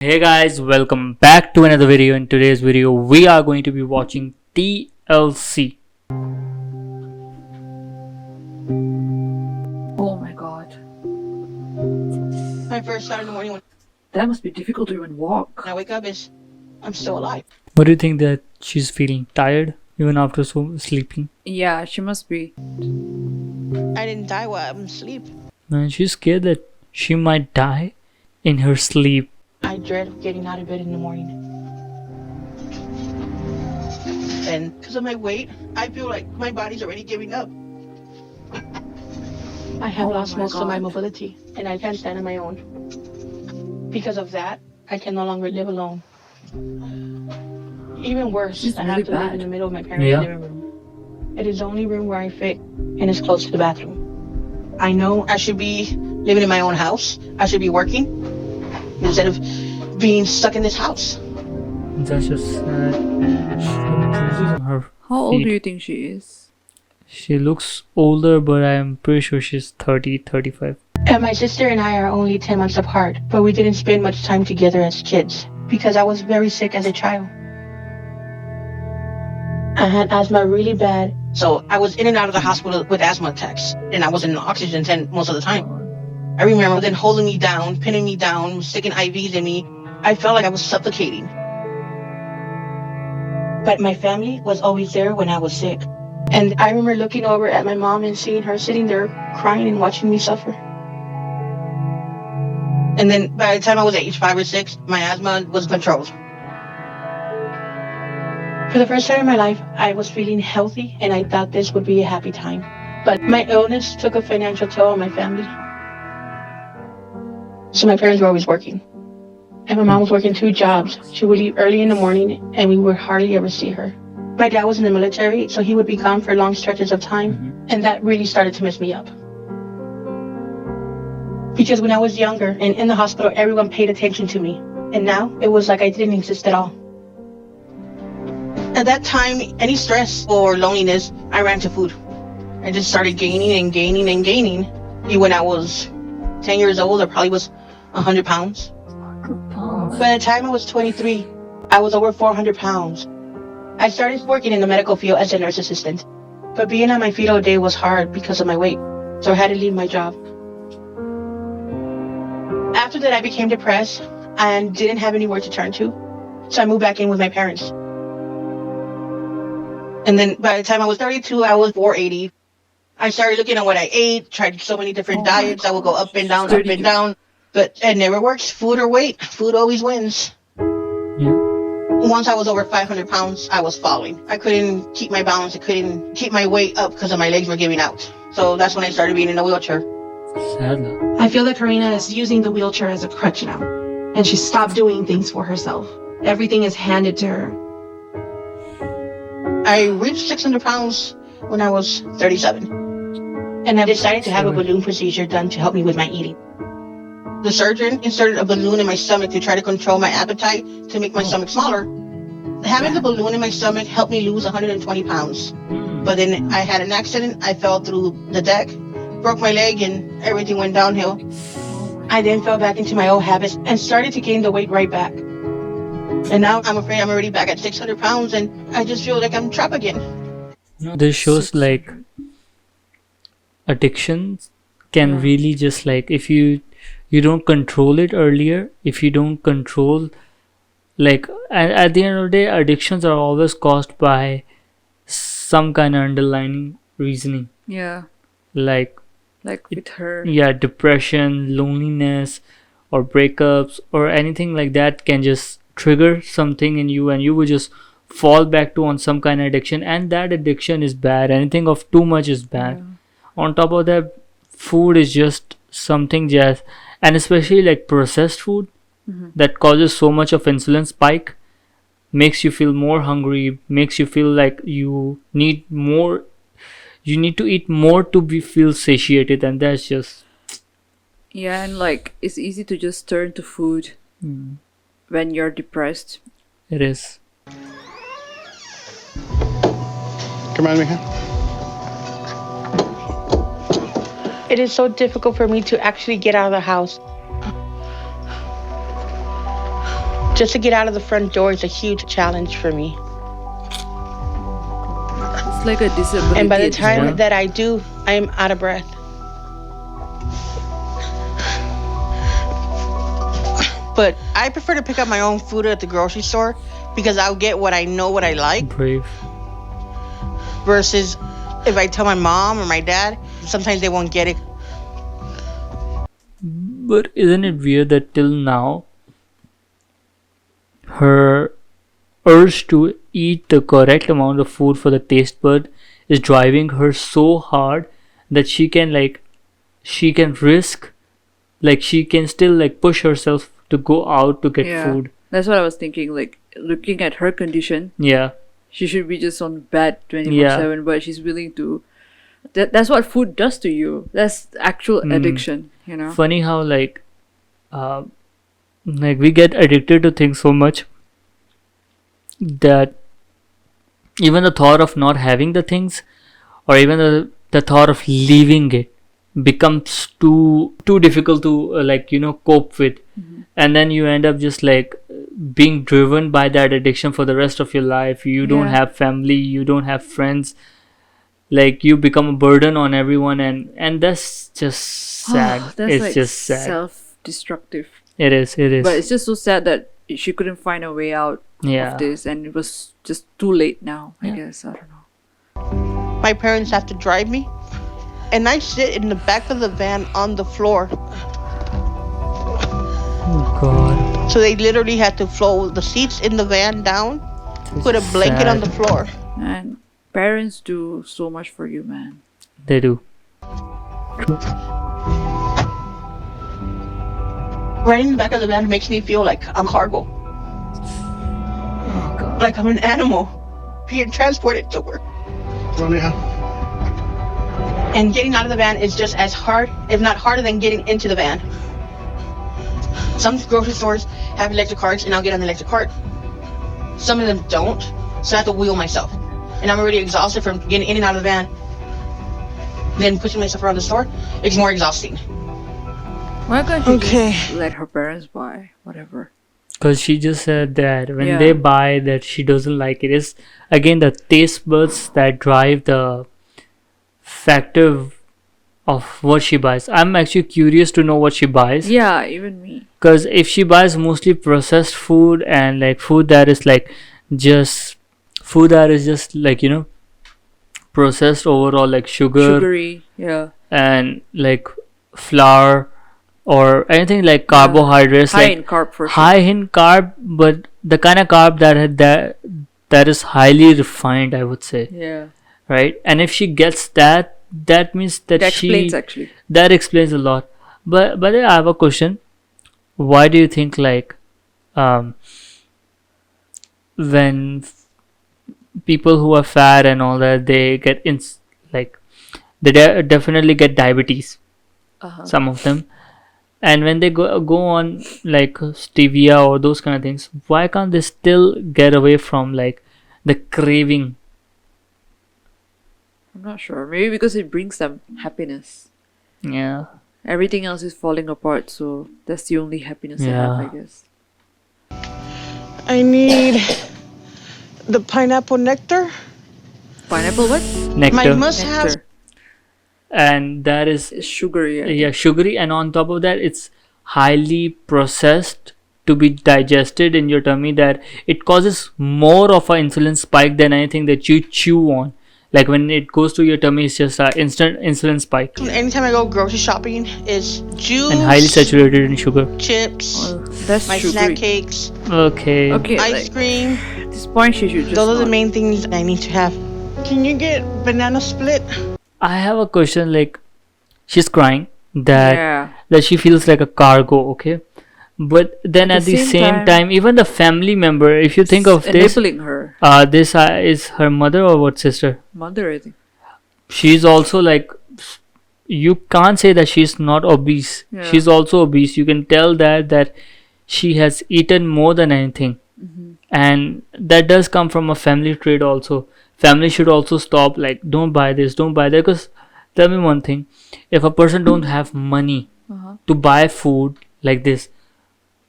Hey guys, welcome back to another video. In today's video, we are going to be watching TLC. Oh my god. My first start in the morning when That must be difficult to even walk. I wake up is I'm still alive. What do you think that she's feeling tired even after sleeping? Yeah, she must be. I didn't die while I'm asleep. Man, she's scared that she might die in her sleep. I dread getting out of bed in the morning. And because of my weight, I feel like my body's already giving up. I have Oh lost my most of my God. mobility and I can't stand on my own. Because of that, I can no longer live alone. Even worse, It's I really have to live bad. in the middle of my parents' Yeah. living room. It is the only room where I fit and it's close to the bathroom. I know I should be living in my own house. I should be working instead of being stuck in this house. That's just sad. She's got bruises on her How old feet. do you think she is? She looks older, but I'm pretty sure she's 30, 35. And my sister and I are only 10 months apart, but we didn't spend much time together as kids because I was very sick as a child. I had asthma really bad, so I was in and out of the hospital with asthma attacks, and I was in an oxygen tent most of the time. I remember them holding me down, pinning me down, sticking IVs in me. I felt like I was suffocating. But my family was always there when I was sick. And I remember looking over at my mom and seeing her sitting there crying and watching me suffer. And then by the time I was age 5 or 6, my asthma was controlled. For the first time in my life, I was feeling healthy and I thought this would be a happy time. But my illness took a financial toll on my family. So my parents were always working. And my mom was working 2 jobs. She would leave early in the morning and we would hardly ever see her. My dad was in the military, so he would be gone for long stretches of time. And that really started to mess me up. Because when I was younger and in the hospital, everyone paid attention to me. And now it was like I didn't exist at all. At that time, any stress or loneliness, I ran to food. I just started gaining and gaining and gaining. When I was 10 years old, I probably was 100 pounds. By the time I was 23, I was over 400 pounds. I started working in the medical field as a nurse assistant. But being on my feet all day was hard because of my weight, so I had to leave my job. After that, I became depressed and didn't have anywhere to turn to, so I moved back in with my parents. And then by the time I was 32, I was 480. I started looking at what I ate, tried so many different Oh my diets. I would go up and down, up 32. and down. But it never works. Food or weight. Food always wins. Yeah. Once I was over 500 pounds, I was falling. I couldn't keep my balance. I couldn't keep my weight up because my legs were giving out. So that's when I started being in a wheelchair. Sad. I feel that Karina is using the wheelchair as a crutch now, and she stopped doing things for herself. Everything is handed to her. I reached 600 pounds when I was 37. And I decided to have a balloon procedure done to help me with my eating. The surgeon inserted a balloon in my stomach to try to control my appetite to make my stomach smaller. Having the balloon in my stomach helped me lose 120 pounds. But then I had an accident. I fell through the deck, broke my leg, and everything went downhill. I then fell back into my old habits and started to gain the weight right back. And now I'm afraid I'm already back at 600 pounds and I just feel like I'm trapped again. This shows like addictions can really just like if you don't control it earlier, if you don't control like at the end of the day, addictions are always caused by some kind of underlying reasoning, Yeah, like with her. yeah, depression, loneliness, or breakups or anything like that can just trigger something in you and you will just fall back to on some kind of addiction, and that addiction is bad. Anything of too much is bad. On top of that, food is just something just, and especially like processed food that causes so much of insulin spike, makes you feel more hungry, makes you feel like you need more, you need to eat more to be feel satiated, and that's just Yeah, and like it's easy to just turn to food when you're depressed. it is. Come on, mija. It is so difficult for me to actually get out of the house. Just to get out of the front door is a huge challenge for me. It's like a disability. And by the at this time Yeah. that I do, I am out of breath. But I prefer to pick up my own food at the grocery store because I'll get what I know what I like Brave. versus if I tell my mom or my dad, sometimes they won't get it. But isn't it weird that till now her urge to eat the correct amount of food for the taste bud is driving her so hard that she can risk, like she can still like push herself to go out to get Yeah. food. That's what I was thinking. Like, looking at her condition, Yeah. she should be just on bed 24/7, but she's willing to. That's what food does to you. That's actual addiction, you know? Funny how like we get addicted to things so much that even the thought of not having the things, or even the thought of leaving it, becomes too difficult to cope with. And then you end up just like being driven by that addiction for the rest of your life. You don't Yeah. have family, you don't have friends, like you become a burden on everyone, and that's just sad. That's It's like just sad. self-destructive. It is But it's just so sad that she couldn't find a way out Yeah. of this, and it was just too late now, I Yeah. guess. I don't know. My parents have to drive me, and I sit in the back of the van on the floor. Oh god. So they literally had to fold the seats in the van down, put a blanket on the floor. And parents do so much for you, man. They do. Right in the back of the van makes me feel like I'm cargo. Like I'm an animal being transported to work. Come on, mija. And getting out of the van is just as hard, if not harder, than getting into the van. Some grocery stores have electric carts, and I'll get on the electric cart. Some of them don't, so I have to wheel myself. And I'm already exhausted from getting in and out of the van. Then pushing myself around the store, it's more exhausting. Why can't you Okay. just let her parents buy whatever? Because she just said that when Yeah. they buy that she doesn't like it. It's again the taste buds that drive the factor of what she buys. I'm actually curious to know what she buys. Yeah, even me. Because if she buys mostly processed food and like food that is just like processed overall, like Sugary, yeah. and like flour or anything like carbohydrates, High like in carb for sure. high in carb, but the kind of carb that is highly refined, I would say, Yeah. right? And if she gets that means that That explains actually. that explains a lot. But I have a question. Why do you think when people who are fat and all that, they get definitely get diabetes, Uh-huh. some of them, and when they go on like stevia or those kind of things, why can't they still get away from like the craving? I'm not sure. Maybe because it brings them happiness. Yeah. Everything else is falling apart, so that's the only happiness they have, Yeah. I guess. I need the pineapple nectar. Pineapple what? Nectar. My must-have. Nectar. And that is It's sugary. I think. sugary, and on top of that it's highly processed to be digested in your tummy, that it causes more of an insulin spike than anything that you chew on. Like when it goes to your tummy, it's just an instant insulin spike Anytime I go grocery shopping, it's juice, and highly saturated in sugar. chips, Well, that's my sugary. snack cakes, Okay. Okay, ice like, cream. at this point she should just Those are the not- main things I need to have. Can you get banana split? I have a question. Like, she's crying Yeah. that she feels like a cargo, okay? But then at the same time, even the family member, if you think of this, enabling her this is her mother or what, sister? mother, I think. She's also like, you can't say that she's not obese. Yeah. She's also obese. You can tell that she has eaten more than anything. And that does come from a family trait also. Family should also stop like, don't buy this, don't buy that. Because tell me one thing, if a person don't have money Uh-huh. to buy food like this,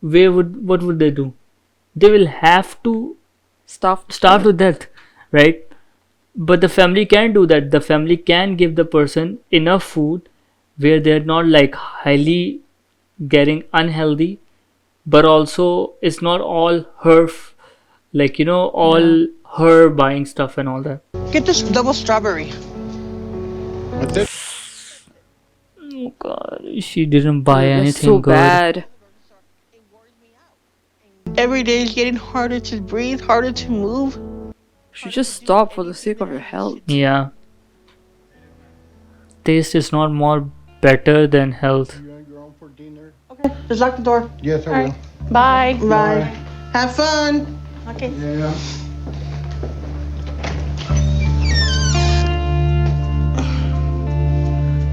what would they do? they will have to starve to death, right? But the family can do that. The family can give the person enough food where they're not like highly getting unhealthy, but also it's not all her like all her buying stuff and all that. Get this double strawberry. That's it. Oh god, she didn't buy That's anything so good. bad. Every day is getting harder to breathe, harder to move. Should just stop for the sake of your health. Yeah, taste is not more better than health. You want to go home for dinner? Okay, just lock the door. Yes, I will. Bye. Bye. Bye. Have fun. Okay. Yeah.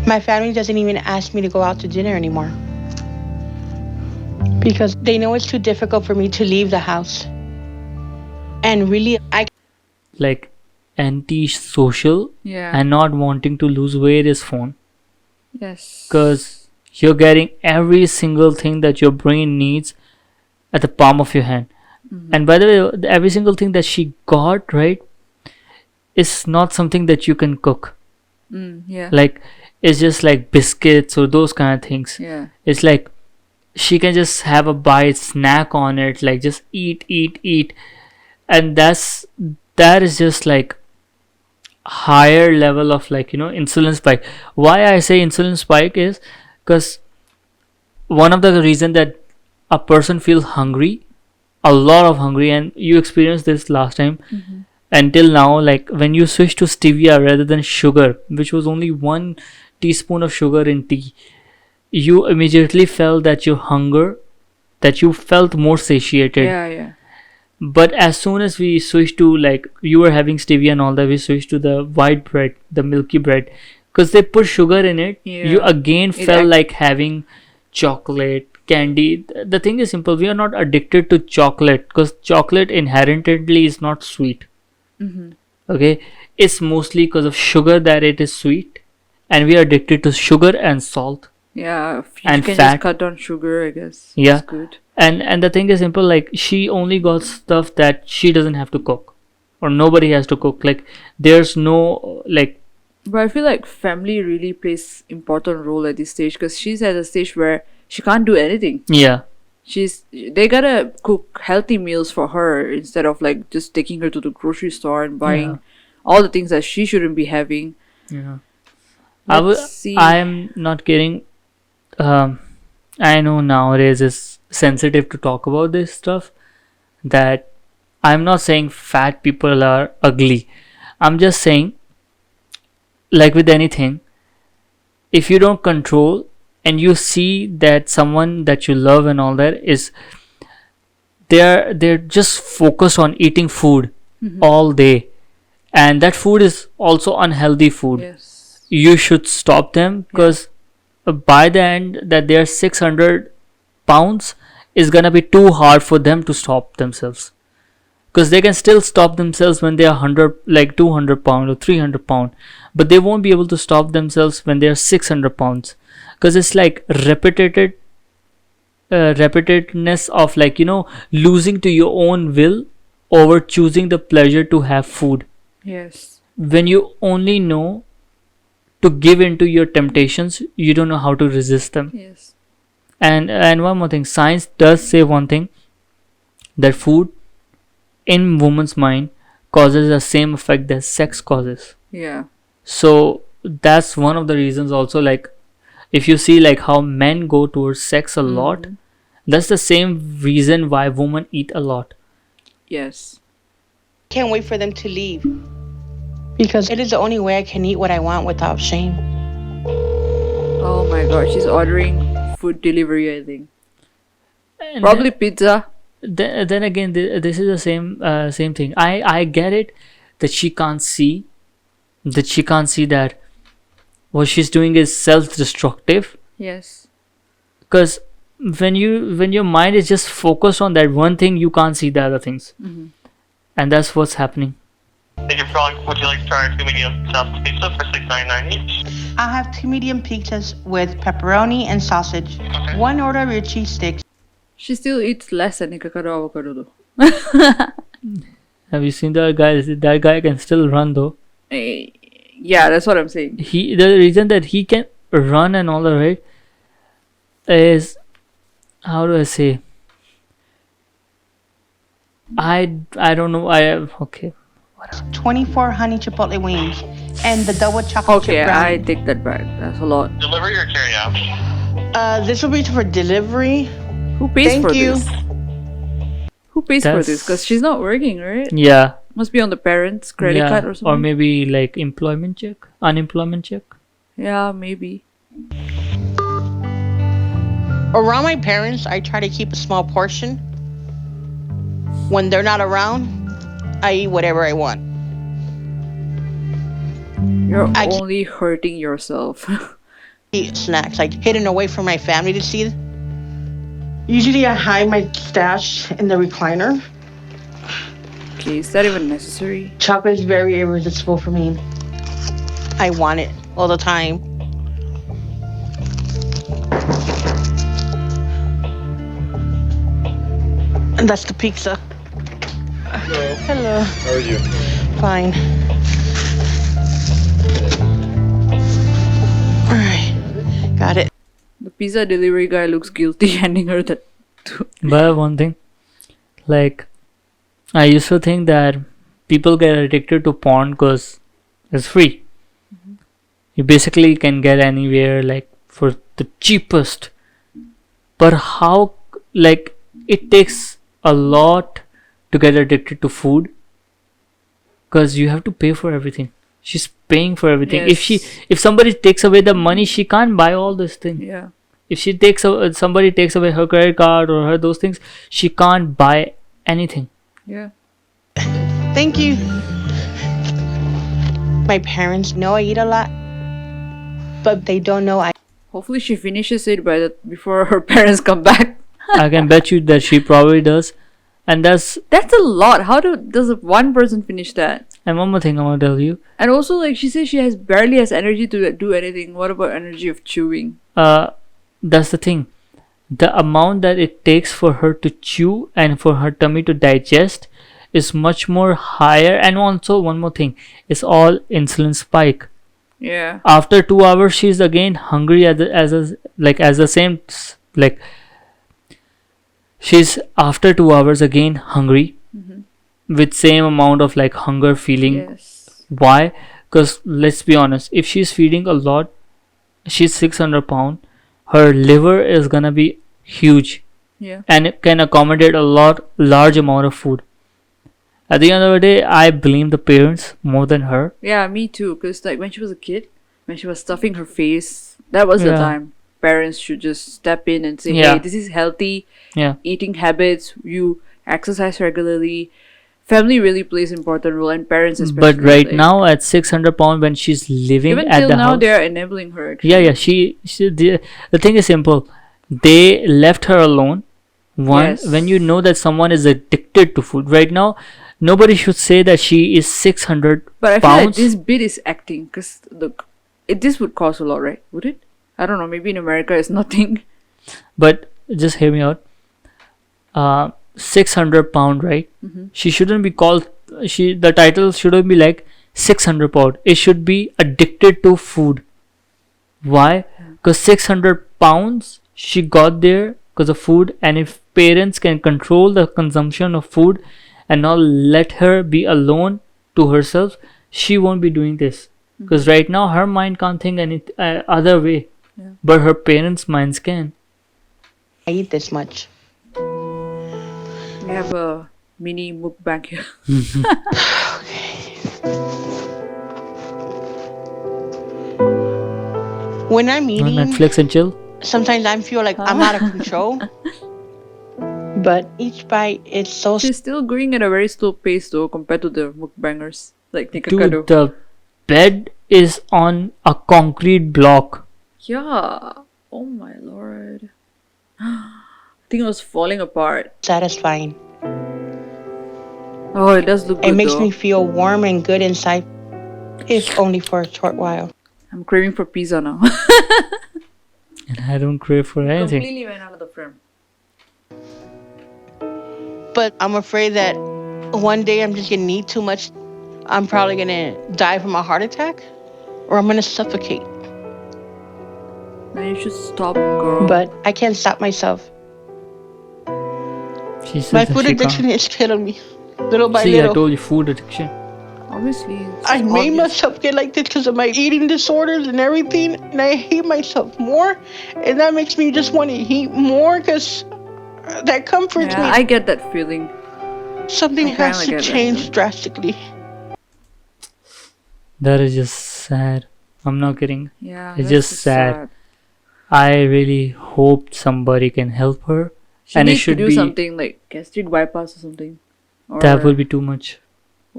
My family doesn't even ask me to go out to dinner anymore because they know it's too difficult for me to leave the house. And really, Like anti-social Yeah. and not wanting to lose weight is phone, Yes. because you're getting every single thing that your brain needs at the palm of your hand. And by the way, every single thing that she got, right, is not something that you can cook. Yeah. Like, it's just like biscuits or those kind of things. Yeah. It's like she can just have a bite, snack on it, like just eat, and that is just like higher level of like insulin spike. Why I say insulin spike is because one of the reason that a person feels hungry, a lot of hungry, and you experienced this last time. Until now, like when you switch to stevia rather than sugar, which was only 1 teaspoon of sugar in tea, you immediately felt that your hunger, that you felt more satiated. Yeah. But as soon as we switched to, like, you were having stevia and all that, we switched to the white bread, the milky bread, because they put sugar in it. Yeah. You again It felt act- like having chocolate, candy. The thing is simple. We are not addicted to chocolate because chocolate inherently is not sweet. Okay, it's mostly because of sugar that it is sweet, and we are addicted to sugar and salt. Yeah. If you And can fat. just cut down sugar, I guess. Yeah. It's good. And the thing is simple, like she only got stuff that she doesn't have to cook, or nobody has to cook. Like there's no like But I feel like family really plays important role at this stage because she's at a stage where she can't do anything. yeah, They gotta cook healthy meals for her instead of like just taking her to the grocery store and buying Yeah. all the things that she shouldn't be having. yeah. Let's see. I'm not kidding. I know nowadays it's sensitive to talk about this stuff. That I'm not saying fat people are ugly. I'm just saying, like with anything, if you don't control and you see that someone that you love and all that is they're just focused on eating food all day, and that food is also unhealthy food, Yes. you should stop them, because by the end that they're 600 pounds is gonna be too hard for them to stop themselves, because they can still stop themselves when they are 100, like 200 pound or 300 pound, but they won't be able to stop themselves when they are 600 pounds, because it's like repetitiveness of like losing to your own will over choosing the pleasure to have food. Yes. When you only know to give into your temptations, you don't know how to resist them. Yes. And one more thing, science does say one thing, that food in woman's mind causes the same effect that sex causes. Yeah. So that's one of the reasons also, like if you see like how men go towards sex a lot, that's the same reason why women eat a lot. Yes. can't wait for them to leave because it is the only way I can eat what I want without shame. Oh my god, she's ordering food delivery, I think. And Probably pizza. then again, this is the same thing. I get it that she can't see that what she's doing is self-destructive, Yes. because when your mind is just focused on that one thing, you can't see the other things, and that's what's happening. Thank you for calling. Would you like to try 2 medium South pizza for $6.99 each? I'll have 2 medium pizzas with pepperoni and sausage. Okay. 1 order of your cheese sticks. She still eats less than Nikakado avocado though. Have you seen that guy? That guy can still run though. Yeah, that's what I'm saying. The reason that he can run and all that, right, is, how do I say? I don't know. Okay. 24 honey chipotle wings and the double chocolate Okay, chip brownie. I take that back. That's a lot. Delivery or carry out? This will be for delivery. Who pays Thank for you. this? Who pays for this? Because she's not working, right? Yeah. Must be on the parents' credit Yeah. card or something. Or maybe like employment check, unemployment check. Yeah, maybe. Around my parents, I try to keep a small portion. When they're not around, I eat whatever I want. You're I only hurting yourself. Eat snacks, like hidden away from my family to see. Usually I hide my stash in the recliner. Okay, is that even necessary? Chocolate is very irresistible for me. I want it all the time. And that's the pizza. Hello. Hello. How are you? Fine. Alright. Got it. The pizza delivery guy looks guilty handing her that too. But one thing, like, I used to think that people get addicted to porn because it's free. You basically can get anywhere, like, for the cheapest. But how, like, it takes a lot to get addicted to food, because you have to pay for everything. She's paying for everything. Yes. If somebody takes away the money, she can't buy all this thing. Yeah. If somebody takes away her credit card or her those things, she can't buy anything. Yeah. Thank you. My parents know I eat a lot, but they don't know I Hopefully she finishes it before her parents come back. I can bet you that she probably does. And that's That's a lot. How does one person finish that? and one more thing I want to tell you. And also, like she says, she barely has energy to do anything. What about energy of chewing? That's the thing. The amount that it takes for her to chew and for her tummy to digest is much more higher. And also one more thing, it's all insulin spike. Yeah. After 2 hours, she's again hungry she's after 2 hours again hungry with same amount of like hunger feeling. Yes. Why? Because let's be honest, if she's feeding a lot, she's 600 pound, her liver is gonna be huge Yeah. and it can accommodate a large amount of food. At the end of the day, I blame the parents more than her. Yeah, me too. Because like when she was a kid, when she was stuffing her face, that was the Yeah. time parents should just step in and say, Yeah. "Hey, this is healthy. Yeah. Eating habits. You exercise regularly." Family really plays an important role, and parents especially. But right like, now at 600 pound, when she's living even at till the now, house, they are enabling her. Actually. yeah, the thing is simple. They left her alone. Yes. When you know that someone is addicted to food right now, nobody should say that she is 600 But I feel like pounds. this bit is acting, because this would cost a lot, right? Would it? I don't know. Maybe in America it's nothing. But just hear me out. 600 pound, right? She shouldn't be called. The title shouldn't be like 600 pound. It should be addicted to food. Why? Because 600 pounds she got there because of food, and if parents can control the consumption of food and not let her be alone to herself, she won't be doing this. Because right now her mind can't think any other way, but her parents' minds can. eat this much. We have a mini mukbang here. When I'm On eating, Netflix and chill. sometimes I feel like I'm out of control. But each bite is so She's still going at a very slow pace though compared to the mukbangers like Dude, Nikakado. the bed is on a concrete block. Yeah. Oh my lord. I think it was falling apart. satisfying. Oh, it does look good It makes though. me feel warm and good inside, if only for a short while. I'm craving for pizza now. And I don't crave for anything. Completely went out of the frame. but I'm afraid that one day I'm just gonna need too much. I'm probably gonna die from a heart attack, or I'm gonna suffocate. Then you should stop, girl. But I can't stop myself. She says My that food she addiction can't. is killing me, little by See, I little. told you, food addiction. Obviously, it's I made obvious. myself get like this because of my eating disorders and everything, and I hate myself more, and that makes me just want to eat more because that comforts Yeah, me. I get that feeling. Something I kinda has to get that change feeling. drastically. That is just sad. I'm not kidding. Yeah, It's that's just sad. sad. I really hope somebody can help her. She And it needs to should do be- something like gastric bypass or something. Or That will be too much.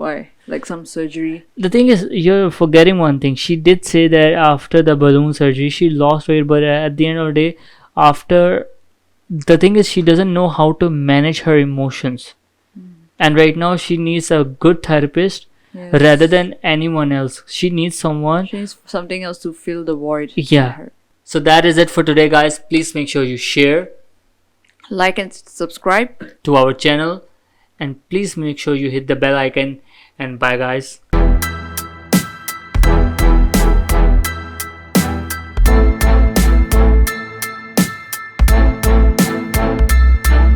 why? Like some surgery. The thing is, you're forgetting one thing. She did say that after the balloon surgery, she lost weight, but at the end of the day, after the thing is, she doesn't know how to manage her emotions. And right now, she needs a good therapist Yes. rather than anyone else. She needs someone. She needs something else to fill the void. Yeah. in her. So that is it for today, guys. Please make sure you share Like and subscribe. to our channel, and please make sure you hit the bell icon. And bye, guys.